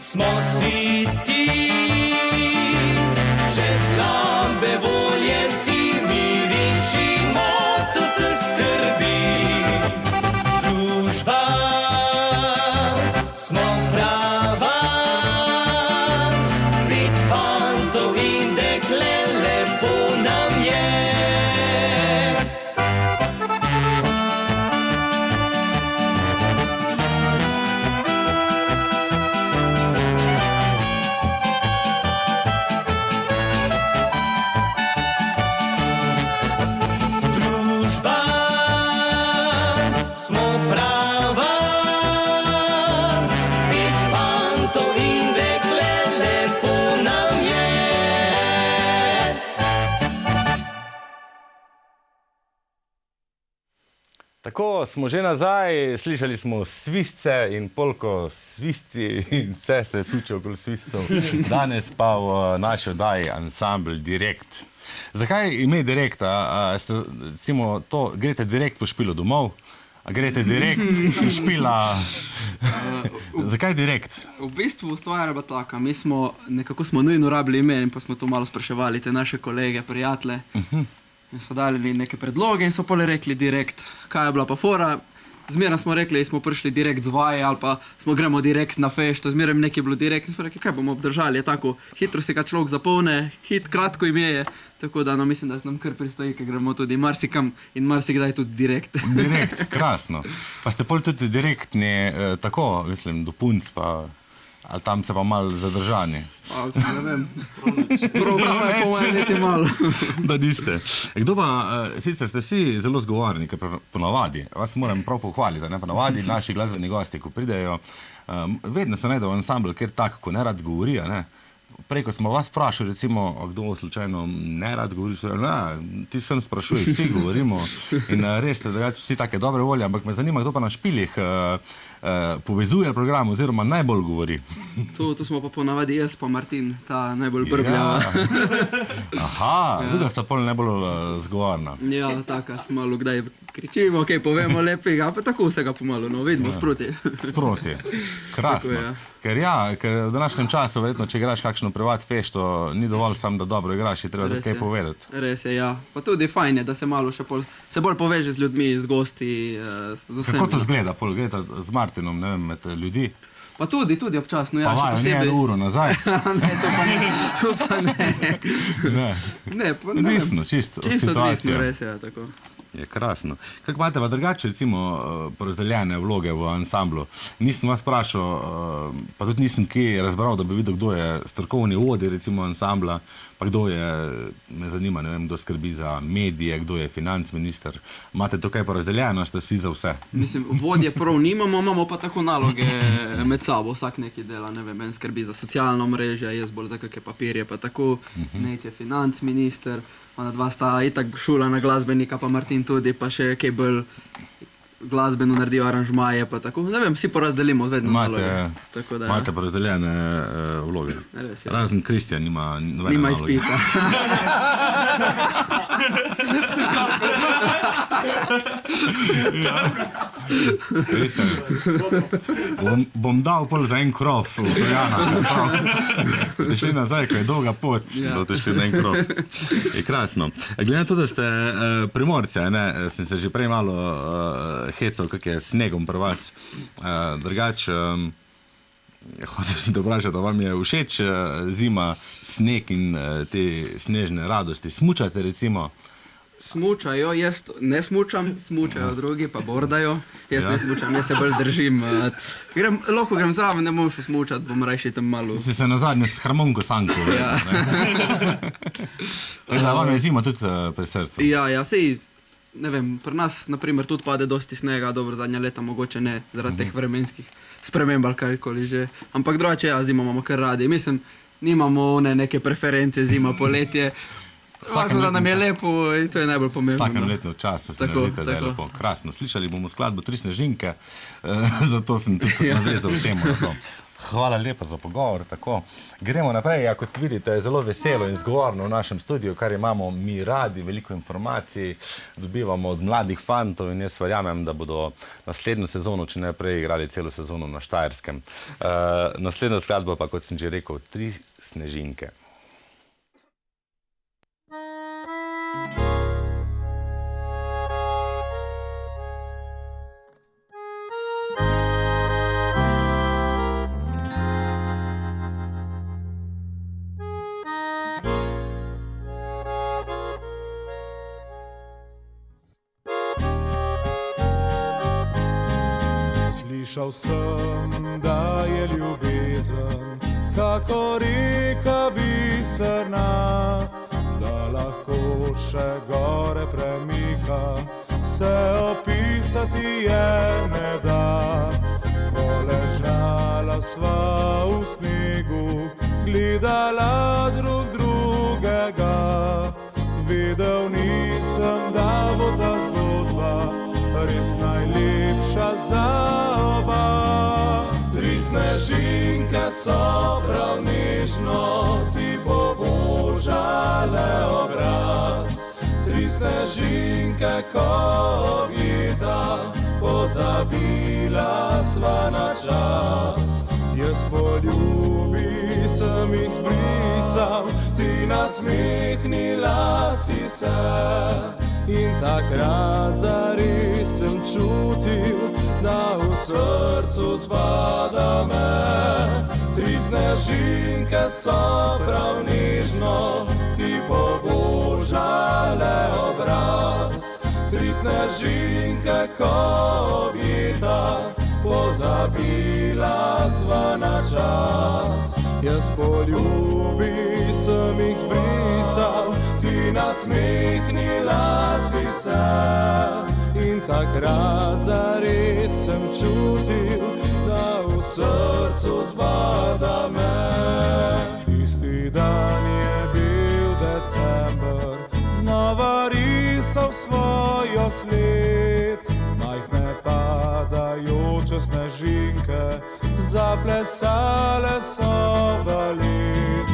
smo svisci, če slabe volje si mi rešimo to vse skrbi. Družba smo prava, bit fantov in dekle lepo nam je. tako, smo že nazaj, slišali smo svisce in polko svisci in vse se suče okoli sviscev. Danes pa v naši oddaji ansambl Direkt. Zakaj ime Direkt? Recimo to, greste direkt po špilo domov, a greste direkt po špila... Zakaj Direkt? V bistvu stvar je bila taka, mi smo nekako nujno rabili ime in pa smo to malo spraševali te naše kolege, prijatelje. In so dali neke predloge in so pole rekli Direkt. Kaj je bila pa fora? Zmeraj smo rekli, smo prišli direkt z vaje ali pa smo gremo direkt na fešto, zmeraj nekaj je bilo direkt in smo rekli, kaj bomo obdržali, je tako, hitro se ga človek zapolne, kratko ime je, tako da mislim, da se nam kar pristoji, ker gremo tudi marsikam in marsikdaj tudi direkt. Direkt, krasno. Pa ste pol tudi direktni, tako, mislim, do punc pa... Ali tam se pa malo zadržani? Ne vem. Problem je po mojem niti malo. Da niste. Kdo pa, sicer ste vsi zelo zgovorni, ker ponavadi, vas moram prav pohvaliti, ne ponavadi naši glasbeni gosti, ko pridejo, vedno se najde v ansambl, ker tako, ko ne rad govori, ne. Preko smo vas sprašali, recimo, kdo slučajno ne rad govori, ti sem sprašuj, vsi govorimo in res ste vsi take dobre volje, ampak me zanima, kdo pa na špilih povezuje program oziroma najbolj govori. To smo pa ponavadi jaz pa Martin, ta najbolj brbljava. Aha, druga sta pol najbolj zgovorna. Ja, taka smo malo kdaj kričimo, kaj povemo lepega, pa tako vsega pomalo, no, vidimo, sproti. Sproti, krasno. Ker v današnjem času, verjetno, če igraš kakšno privat fešto, ni dovolj sam, da dobro igraš, je treba tudi kaj povedati. Res je, ja. Pa tudi fajn je, da se malo še se bolj poveže z ljudmi, z gosti, z vsemi. Kako to zgleda? Gleda z Martinom, ne vem, med ljudi? Pa tudi občasno, ja, še posebej. Pa vajo, ne uro nazaj? Ne, to pa ne. Ne, odvisno, čisto od situacije. Odvisno, res je, tako. Je krasno. Kako imate pa drugače, recimo, porazdeljene vloge v ansamblu? Nisem vas vprašal, pa tudi nisem kje razbral, da bi videl, kdo je strokovni vodja, recimo, ansambla, pa kdo je, me zanima, ne vem, kdo skrbi za medije, kdo je finančminister. Imate to kaj porazdeljeno, ste vsi za vse? Mislim, vodje prav nimamo, imamo pa tako naloge med sabo, vsak nekaj dela, ne vem, en skrbi za socialno mreže, jaz bolj za kakšne papirje, pa tako, Nejc je finančminister. Ona dva sta itak šulana glasbenika, pa Martin tudi, pa še kaj bolj glasbeno naredijo aranžmaje, pa tako. Ne vem, vsi porazdelimo vedno naloge. Imate porazdeljene vloge. Razen Kristjan nima nobene naloge. Nima izpita. Bom dal pol za en krov v Trojana. Ste šli nazaj, ko je dolga pot, da ste šli na en krov. Je krasno. Glede na to, da ste Primorci, sem se že prej malo hecal, kak je snegom pri vas. Drugač, hotel sem te vprašati, da vam je všeč zima, sneg in te snežne radosti. Smučate recimo? Smučajo, jaz ne smučam, smučajo drugi, pa bordajo. Jaz ne smučam, jaz se bolj držim. Lahko grem zraven, ne bom šel smučati, bom rajši tam malo. Si se nazadnje s harmonko sanko. Tako da vam je zima tudi pri srcu. Ja, sej, ne vem, pri nas, naprimer, tudi pade dosti snega, dobro, zadnja leta mogoče ne, zaradi teh vremenskih sprememb ali karkoli že. Ampak drugače, ja, zima imamo kar radi. Mislim, nimamo neke preference zima, poletje. Važno, da nam je lepo in to je najbolj pomembno. Vsakem letnem času se naredite, da je lepo. Krasno. Slišali bomo skladbo Tri snežinke, zato sem tudi navezal temo na to. Hvala lepa za pogovor. Tako. Gremo naprej. Ja, kot vidite, je zelo veselo in zgovorno v našem studiu, kar imamo mi radi, veliko informacij dobivamo od mladih fantov in jaz verjamem, da bodo naslednjo sezono, če ne prej, igrali celo sezono na Štajerskem. Naslednja skladba pa, kot sem že rekel, Tri snežinke. Slišal sem, da je ljubezen kako reka biserna, da lahko še gore premika, se opisati je ne da. Ko ležala sva v snegu, gledala drug drugega, videl nisem, da bo ta zgodba resna za oba. Tri snežinke so prav nežno ti pobožale obraz. Tri snežinke, ko objeta, pozabila sva na čas. Jaz poljubi sem jih zbrisal, ti nasmehnila si se. In takrat zares sem čutil, da v srcu zbada me. Tri snežinke so prav nežno ti pobožale obraz. Tri snežinke, ko objeta, pozabila sva na čas. Jaz poljubi sem jih zbrisal, ti nasmehnila si se. In takrat zares sem čutil, da v srcu zbada me. Isti dan je bil december, znova risal svojo sled. Majhne padajoče snežinke zaplesale so balet.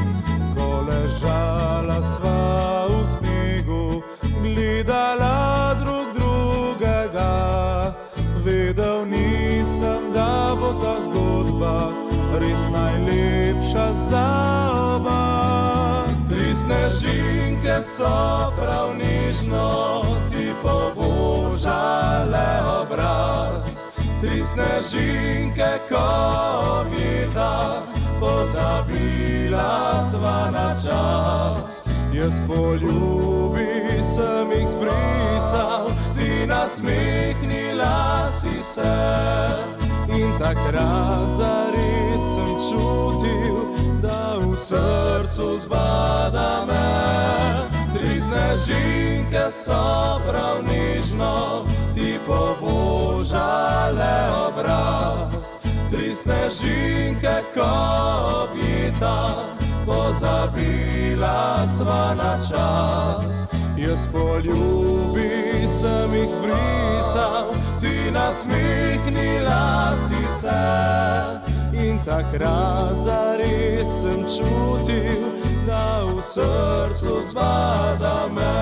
Ko ležala sva v snegu, gledala drug drugega, vedel nisem, da bo ta zgodba res najlepša za oba. Tri snežinke so prav nežno ti pobožale obraz. Tri snežinke, ko objeta, pozabila sva na čas. Jaz poljubi sem jih zbrisal, ti nasmehnila si se. In takrat zares sem čutil, da v srcu zbada me. Tri snežinke so prav nežno ti pobožale obraz. Tri snežinke, ko objeta, pozabila sva na čas. Jaz poljubi sem jih zbrisal, ti nasmehnila si se. In takrat zares sem čutil, da v srcu zbada me.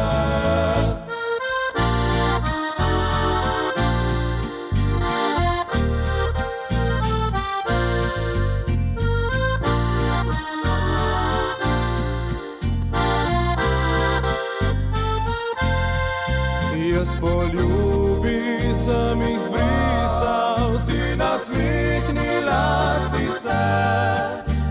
Jaz poljubi sem jih zbrisal, ti nasmehnila si se.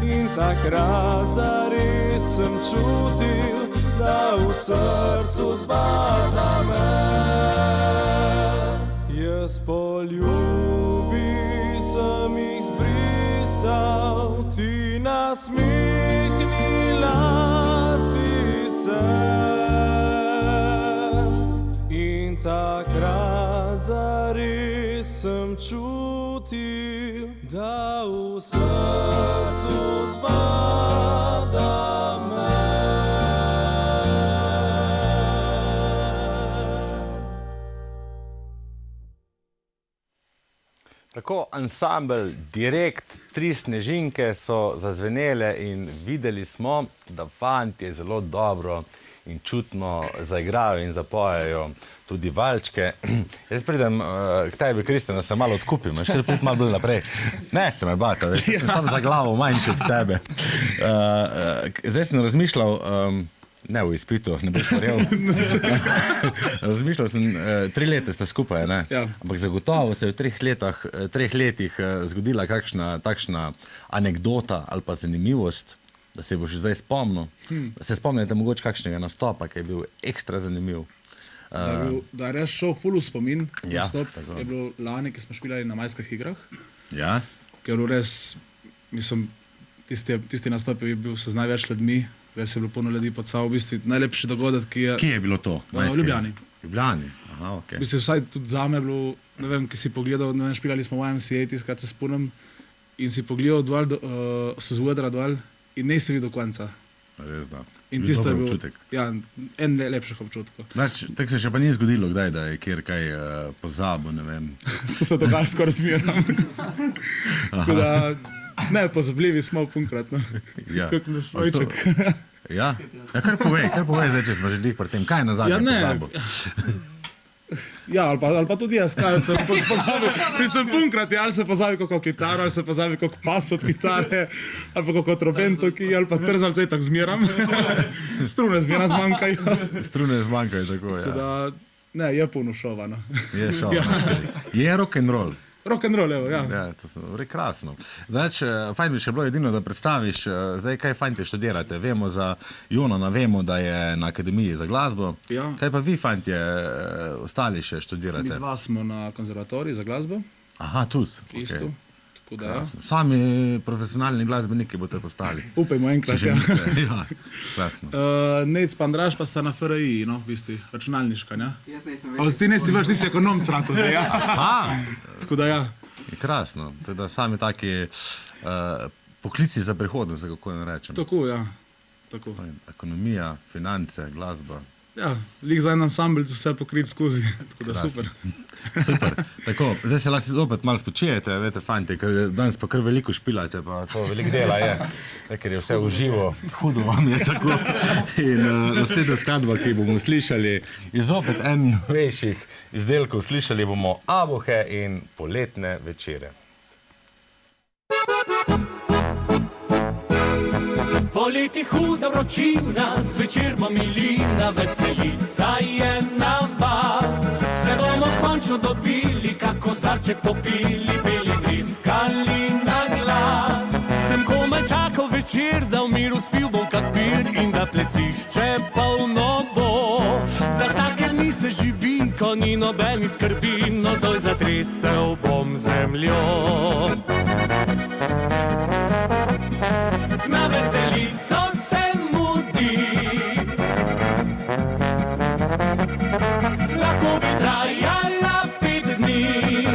In takrat zares sem čutil, da v srcu zbada me. Jaz poljubi sem jih zbrisal, ti nasmehnila si se. Takrat zares sem čutil, da v srcu zbada me. Tako ansambel Direkt, Tri snežinke so zazvenele in videli smo, da fantje zelo dobro in čutno zaigrajo in zapojejo tudi valčke. Jaz pridem k tebi, Kristjana, se malo odkupim, še kar priti malo bolj naprej. Ne, se me bata, sem samo za glavo manjši od tebe. Zdaj sem razmišljal, ne v izpitu, ne boš verjel. Razmišljal sem, 3 leta sta skupaj, ne? Ja. Ampak zagotovo se je v 3 letih zgodila kakšna takšna anekdota ali pa zanimivost, da se boš zdaj spomnil. Se spomnite mogoče kakšnega nastopa, ki je bil ekstra zanimiv. Da je res šel ful v spomin, Ja, nastop tako. je bilo lani, ki smo špilali na majskih igrah, Ja? ker je bilo res, mislim, tisti nastop je bil se z največ ljudmi, res je bilo polno ljudi pod sabo, v bistvu najlepši dogodek, ki je, Kje je bilo to? v Ljubljani. Ljubljani, aha, ok. V bistvu vsaj tudi zame je bilo, ne vem, ki si pogledal, ne vem, špilali smo v YMCA, tiskrat se spomnim, in si pogledal dol, se z odra dol in ne si videl konca. Res da. In tisto je dober bil občutek. ja, en lepših občutkov. Tako se še pa ni zgodilo, kdaj, da je kjer kaj pozabil, ne vem. To se dogaja skoraj smerno. Tako da nepozabljivi smo punkrat. No. Ja. Kako naš rojček. Ja, kar povej zdaj, če smo že pri tem. Kaj je nazadnje pozabil? Ja, ali pa tudi jaz, kaj se pozabi. Mislim, punkrat, ali se pozabi kako kitaro, ali se pozabi kako pas od kitare, ali pa kako trobento, ali pa trzalce tako zmeram. Strune zmeram zmanjkajo. Strune zmanjkajo, tako je. Da, ne, je puno šova. No. Je šov. Je rock and roll. Rock and roll, evo, ja. Ja, to je krasno. Znači, fajn bi še bilo edino, da predstaviš, zdaj kaj fajnte študirate. Vemo za Jonana, vemo, da je na Akademiji za glasbo. Ja. Kaj pa vi, fajnte, ostali še Mi študirate? dva smo na konzervatoriji za glasbo, Aha, tudi. isto. Okay. Tako da, ja. Sami profesionalni glasbeniki boste postali. Upajmo Če enkrat, že ja. niste. Ja, krasno. Nec pa Andraž pa sta na FRI, no, v bistvu, računalniška, ne? Jaz nisem A ti nisi več, nisi ekonom crato zdaj, ja. Aha, Tako da, ja. je krasno. Teda sami taki poklici za prihodnost, kako ne rečem. Tako, ja. Tako. Ekonomija, finance, glasba. Ja, lik za en ansambl vse pokrit skozi, tako da Krasno. super. Super. Tako, zdaj se lahko opet malo spočijete, veste, fanti, ker danes pa kar veliko špilate, pa to veliko dela je, ker je vse v živo, hudo vam je tako. In naslednja skladba, ki bomo slišali, iz opet en večjih izdelkov, slišali bomo Abuhe in Poletne večere. Poleti huda vročina, zvečer bo milina, veselica je na vas. Se bomo končno dobili, kak kozarček popili, bili vriskali na glas. Sem komaj čakal večer, da v miru spil bom kak pir in da plesišče polno bo. Za take dni se živi, ko ni nobenih skrbi, nocoj zatresel bom zemljo. Na veselico se mudi, lahko bi trajala 5 dni.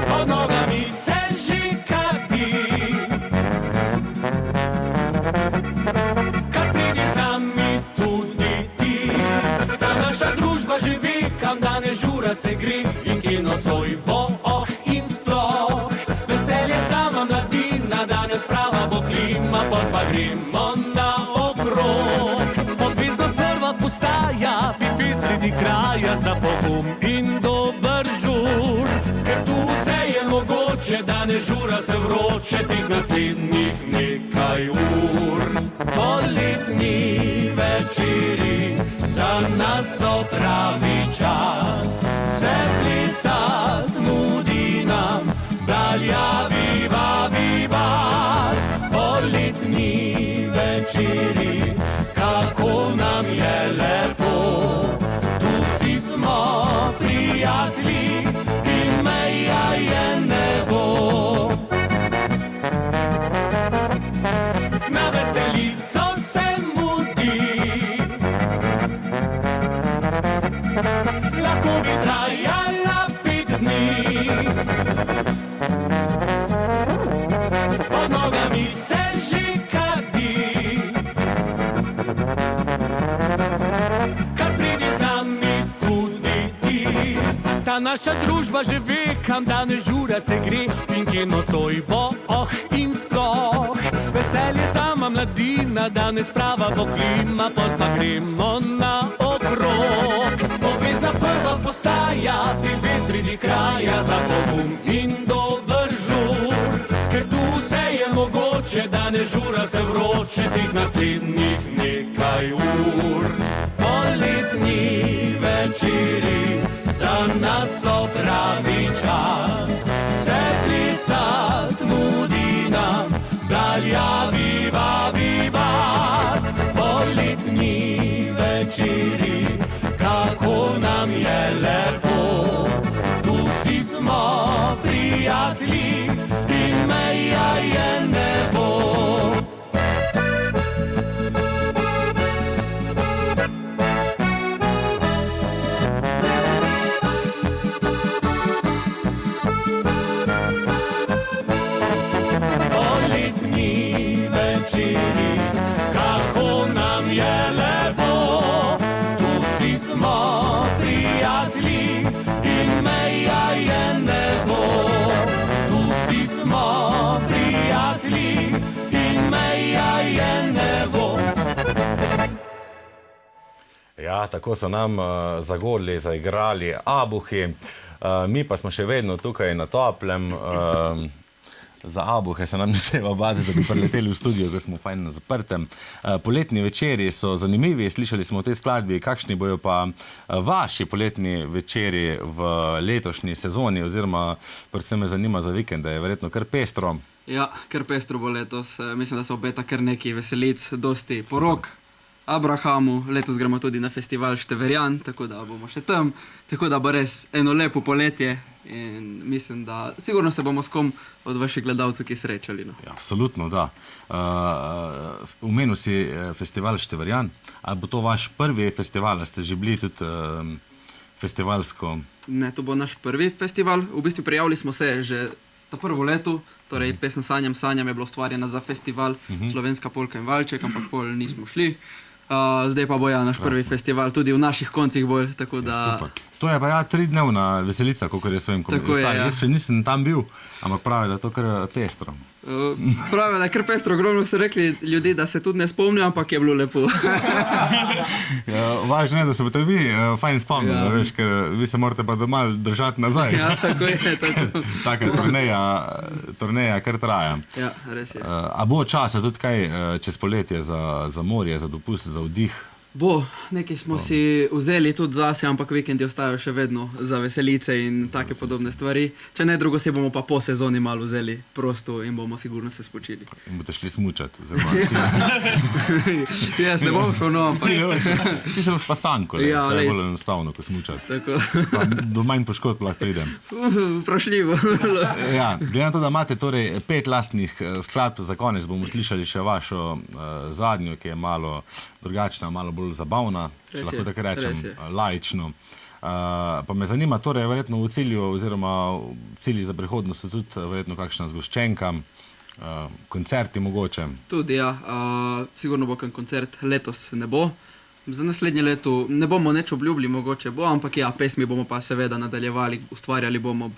Pod nogami se že kadi, kar pridi z nami tudi ti. Ta naša družba že ve, kam danes žurat se gre in kje nocoj bo in sploh. Veselje sama mladina, danes prava bo klima, pol pa gremo na okrog. Obvezno prva postaja, pipi sredi kraja, za pogum in dober žur. Ker tu vse je mogoče, danes žura se vroče, teh naslednjih nekaj ur. Poletni večeri, za nas so pravi čas, se plesat mudi nam, daljavi vabi vas. Poletni večeri, kako nam je lepo, tu si smo prijatelji in meja je nebo. Na veselico se mudi, lahko bi trajala 5 dni. Pod nogami se že kadi, kar pridi z nami tudi ti. Ta naša družba že ve, kam danes žurat se gre in kje nocoj bo in sploh. Veselje sama mladina, danes prava bo klima, pot pa gremo na okrog. Obvezna prva postaja, pive sredi kraja, za pogum in dober žur. Ker tu vse je mogoče, danes žura se vroče, teh naslednjih nekaj ur. Poletni večeri, za nas so pravi čas, se plesat mudi nam, daljavi vabi vas. Poletni večeri, kako nam je lepo, tu si smo prijatelji in meja je nebo. Poletni smo prijatelji in meja je nebo. Ja, tako so nam zagodli, zaigrali abuhi. Mi pa smo še vedno tukaj na toplem. Za abuhe se nam ne treba bati, da bi prileteli v studio, ko smo fajn na zaprtem. Poletni večeri so zanimivi, slišali smo o tej skladbi, kakšni bojo pa vaši poletni večeri v letošnji sezoni, oziroma predvsem me zanima za vikende, je verjetno kar pestro. Ja, kar pestro bo letos. Mislim, da se obeta kar nekaj veselic, dosti porok. Abrahamu, letos gremo tudi na festival Števerjan, tako da bomo še tam, tako da bo res eno lepo poletje in mislim, da sigurno se bomo s kom od vaših gledalcev ki srečali. No. Ja, absolutno, da. Omenil si festival Števerjan, ali bo to vaš prvi festival, ali ste že bili tudi festivalsko? Ne, to bo naš prvi festival, v bistvu prijavili smo se že ta prvo leto, torej pesem Sanjam je bila ustvarjena za festival Slovenska polka in valček, ampak pol nismo šli. Zdaj pa bo ja naš prvi festival, tudi v naših koncih bolj, tako da... Super. To je pa ja 3-dnevna veselica, kakor jaz vem. Tako je, ja. Jaz še nisem tam bil, ampak pravi, da je to kar pestro. Pravi, da je kar pestro, ogromno so rekli ljudi, da se tudi ne spomnijo, ampak je bilo lepo. Važno je, da se boste vi fajn spomnili, veš, ker vi se morate pa doma držati nazaj. Ja, tako je, tako. Taka turneja kar traja. Ja, res je. A bo časa tudi kaj čez poletje za morje, za dopust, za vdih? Bo, nekaj smo si vzeli tudi zase, ampak vikendi ostajajo še vedno za veselice in take podobne stvari. Če ne drugo, se bomo pa po sezoni malo vzeli prosto in bomo sigurno se spočili. In boste šli smučati. Jaz ne bom šel, no, ampak... Ti se boš pa sanko, to je bolj enostavno, ko smučati. Pa do manj poškodb lahko pridem. Vprašljivo. Ja, glede na to, da imate torej 5 lastnih skladb, za konec bomo slišali še vašo zadnjo, ki je malo drugačna, malo bolj zabavna, če lahko tako rečem, laično. Pa me zanima, torej verjetno v cilju, oziroma cilji za prihodnost so tudi verjetno kakšna zgoščenka, koncerti mogoče. Tudi, ja. Sigurno bo koncert, letos ne bo. Za naslednje leto ne bomo nič obljubili, mogoče bo, ampak ja, pesmi bomo pa seveda nadaljevali, ustvarjali bomo,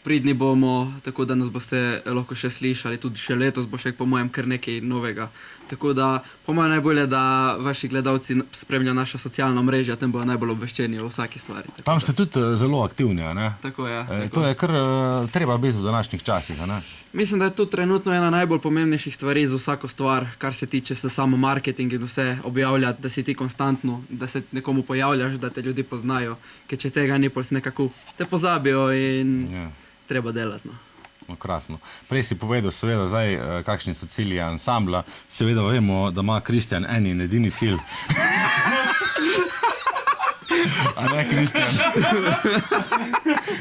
pridni bomo, tako da nas boste lahko še slišali, tudi še letos bo še po mojem kar nekaj novega. Tako da, po mojem najbolje, da vaši gledalci spremljajo naša socialna mreža, tam bodo najbolj obveščeni o vsaki stvari. Tam ste tudi zelo aktivni, ne? Tako je. To je kar treba biti v današnjih časih, ne? Mislim, da je to trenutno ena najbolj pomembnejših stvari za vsako stvar, kar se tiče samo marketing in vse objavljati, da si ti konstantno, da se nekomu pojavljaš, da te ljudi poznajo, ker če tega ni, pol se nekako te pozabijo in treba delati, no. Krasno. Prej si povedal, seveda, zdaj, kakšni so cilji ansambla. Seveda vemo, da ima Kristjan en in edini cilj. A ne, Kristjan?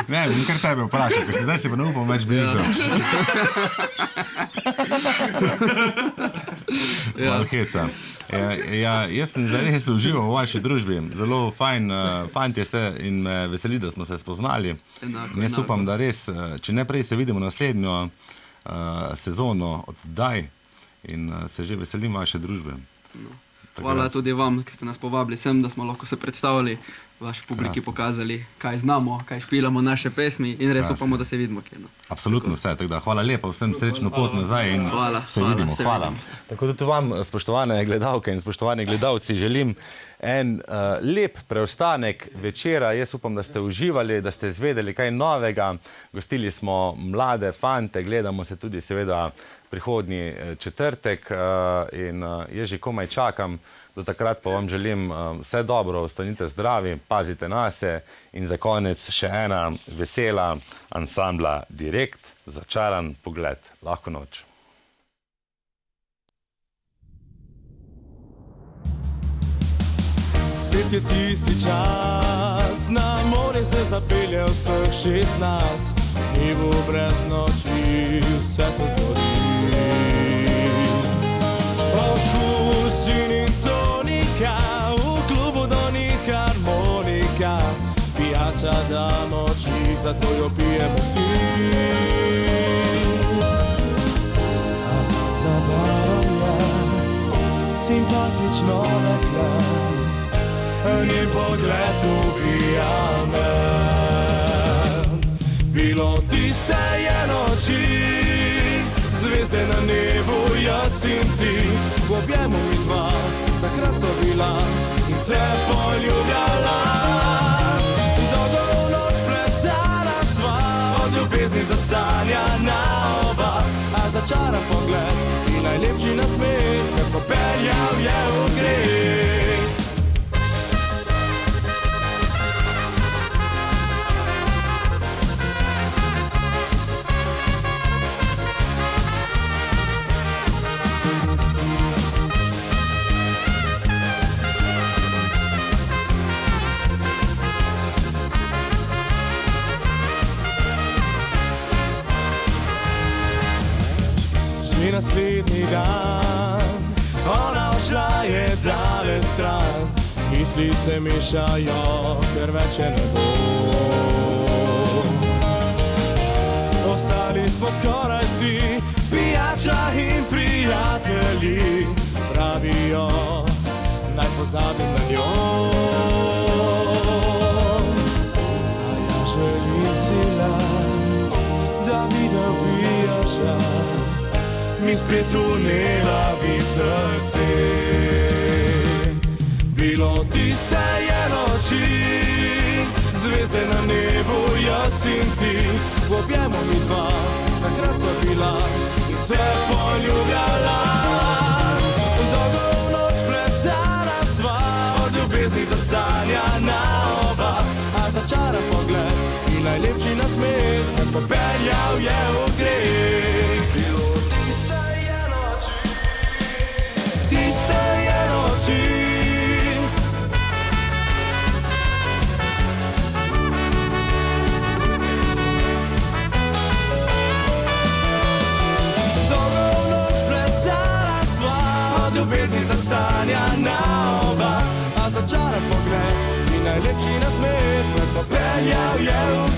Ne, bom kar tebe vprašal, ker se zdaj si pa ne upam več blizu. Malo heca. Jaz sem zares užival v vaši družbi. Zelo fajn fantje ste in me veseli, da smo se spoznali. Jaz upam, da res, če ne prej se vidimo naslednjo sezono oddaj in se že veselim vaše družbe. Hvala tudi vam, ki ste nas povabili sem, da smo lahko se predstavili, vaši publiki pokazali, kaj znamo, kaj špilamo naše pesmi in res upamo, da se vidimo kje. Absolutno vse, tako da hvala lepa, vsem srečno pot nazaj in se vidimo. Hvala. Tako tudi vam, spoštovane gledalke in spoštovani gledalci, želim en lep preostanek večera. Jaz upam, da ste uživali, da ste izvedeli kaj novega. Gostili smo mlade fante, gledamo se tudi seveda prihodnji četrtek in jaz že komaj čakam. Do takrat pa vam želim vse dobro, ostanite zdravi, pazite nase in za konec še ena vesela ansambla Direkt, Začaran pogled. Lahko noč. Spet je tisti čas, na morje se zapelje vseh 16, nebo brez noči, vse se zgodi. Okuščin in tonika, v klubu donih harmonika, pijača da moči, zato jo pijemo vsi. A tam za barom je simpatično dekle, njen pogled ubija me. Bilo tiste je noči, zvezde na nebu, jaz in ti, v objemu mi dva, takrat so bila in se poljubljala. Dolgo noč plesala sva, od ljubezni zasanjana oba, a začaran pogled in najlepši nasmeh me popeljal je v greh. Naslednji dan, ona odšla je daleč stran, misli se mešajo, ker več je ne bo. Ostali smo skoraj vsi, pijača in prijatelji, pravijo, naj pozabim na njo. A ja želim si la, da videl bi jaša, mi spet unela bi srce. Bilo tiste je noči, zvezde na nebu, jaz in ti, v objemu mi dva, takrat so bila in se poljubljala. Dolgo noč plesala sva, od ljubezni zasanjana oba, a začaran pogled in najlepši nasmeh me popeljal je v greh. Ljubezni zasanjana oba, a začaran pogled in najlepši nasmeh me popeljal je v